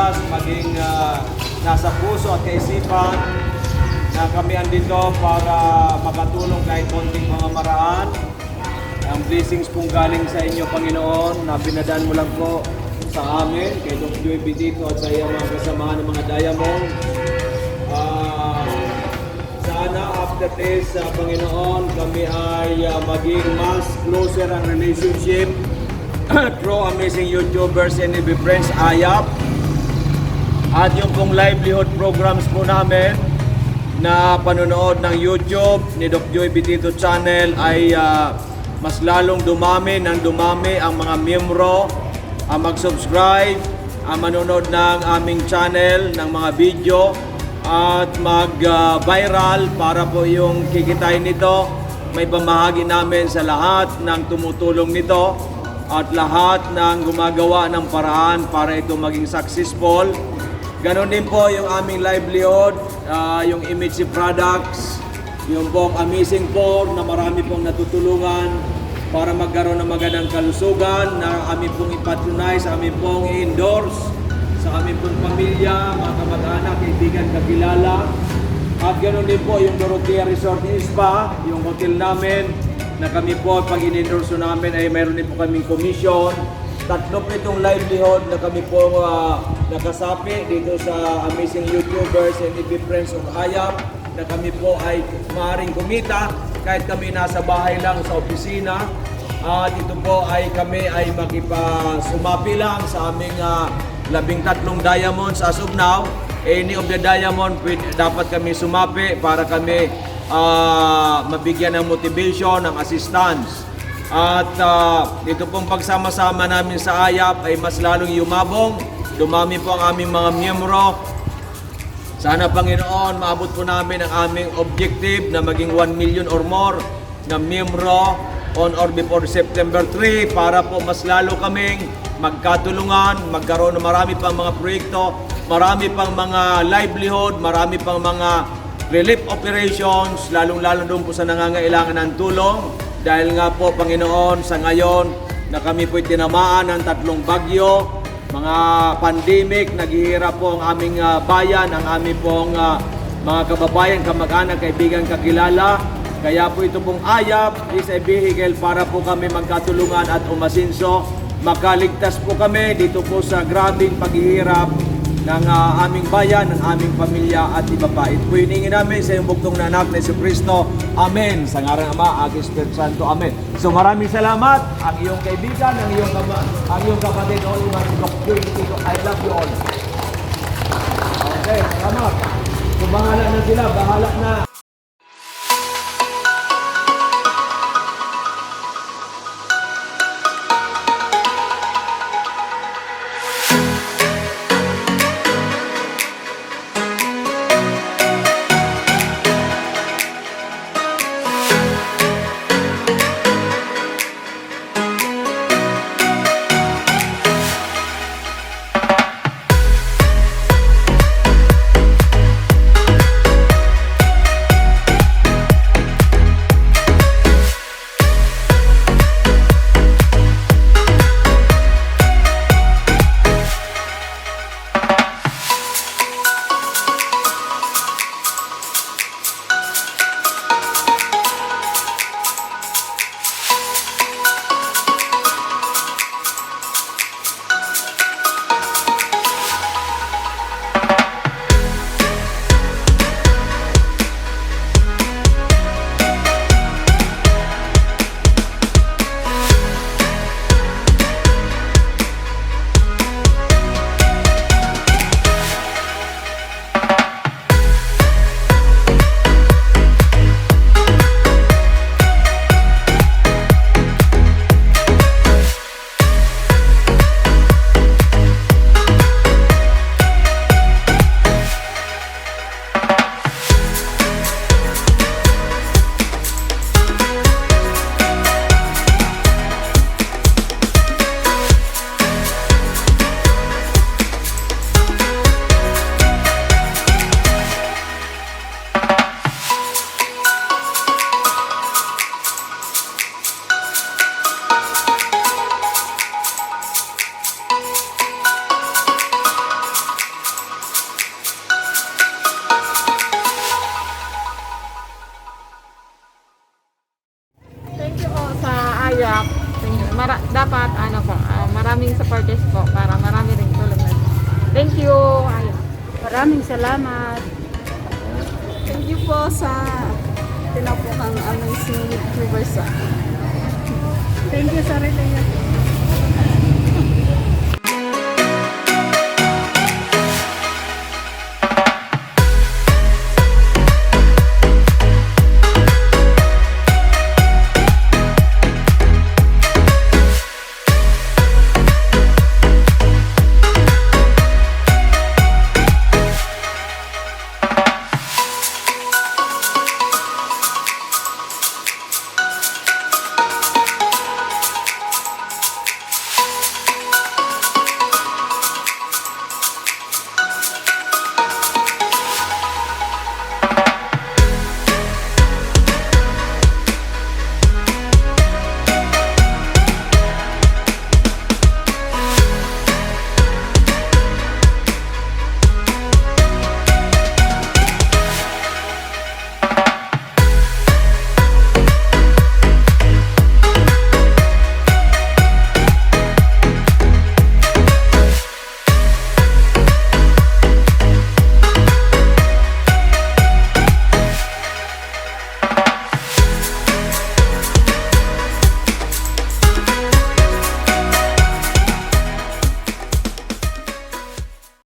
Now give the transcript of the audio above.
oras, maging nasa puso at kaisipan na kami andito para makatulong kahit konting mga maraan. Ang blessings pong galing sa inyo, Panginoon, na pinadaan mo lang po sa amin, kay Dr. Joey Bitito at sa iyong mga kasamahan ng mga Diamond. Sana after this, Panginoon, kami ay maging mas closer ang relationship through amazing YouTubers and EB Friends Ayap. At yung pong livelihood programs po namin na panonood ng YouTube ni Dr. Joey Bitito Channel ay mas lalong dumami ang mga miyembro, mag-subscribe, manonood ng aming channel ng mga video at mag-viral para po yung kikitain nito may pamahagi namin sa lahat ng tumutulong nito at lahat ng gumagawa ng paraan para ito maging successful. Ganon din po yung aming livelihood, yung Image Products, yung pong Amazing Poor na marami pong natutulungan para magkaroon ng magandang kalusugan na aming pong ipatronize, aming pong i-endorse sa aming pong pamilya, mga kamag-anak, kaibigan, kakilala. At ganoon din po yung Dorothea Resort and Spa, yung hotel namin na kami po pag in-endorse namin ay mayroon din po kaming commission. Tatlo po itong livelihood na kami po nakasapi dito sa Amazing YouTubers and EB Friends of Ayap na kami po ay maaaring kumita kahit kami nasa bahay lang sa opisina. At ito po ay kami ay makipasumapi lang sa aming 13 diamonds as of now. Any of the diamond dapat kami sumapi para kami mabigyan ng motivation, ng assistance. At ito pong pagsama-sama namin sa Ayap ay mas lalong yumabong. Dumami po ang aming mga miyembro. Sana, Panginoon, maabot po namin ang aming objective na maging 1 million or more na miyembro on or before September 3 para po mas lalo kaming magkatulungan, magkaroon ng marami pang mga proyekto, marami pang mga livelihood, marami pang mga relief operations, lalong-lalo doon po sa nangangailangan ng tulong. Dahil nga po, Panginoon, sa ngayon na kami po'y tinamaan ng 3 bagyo, mga pandemic, naghihirap po ang aming bayan, ang aming pong mga kababayan, kamag-anak, kaibigan, kakilala. Kaya po ito pong Ayap is a vehicle para po kami magkatulungan at umasinso. Makaligtas po kami dito po sa grabing paghihirap ng aming bayan, ng aming pamilya at iba pa. Ito po hiningi namin sa iyong buktong na anak na Yesu Cristo. Amen. Sa ngalan ng Ama, at Espiritu Santo. Amen. So maraming salamat. Ang iyong kaibigan, ang iyong kapatid, all iman, I love you all. Okay, salamat. So bahala na sila, bahala na. dapat maraming supporters po para marami rin tulong na. Thank you. Ayun. Maraming salamat. Thank you po sa tinapukang amazing YouTubers. Thank you sa relay.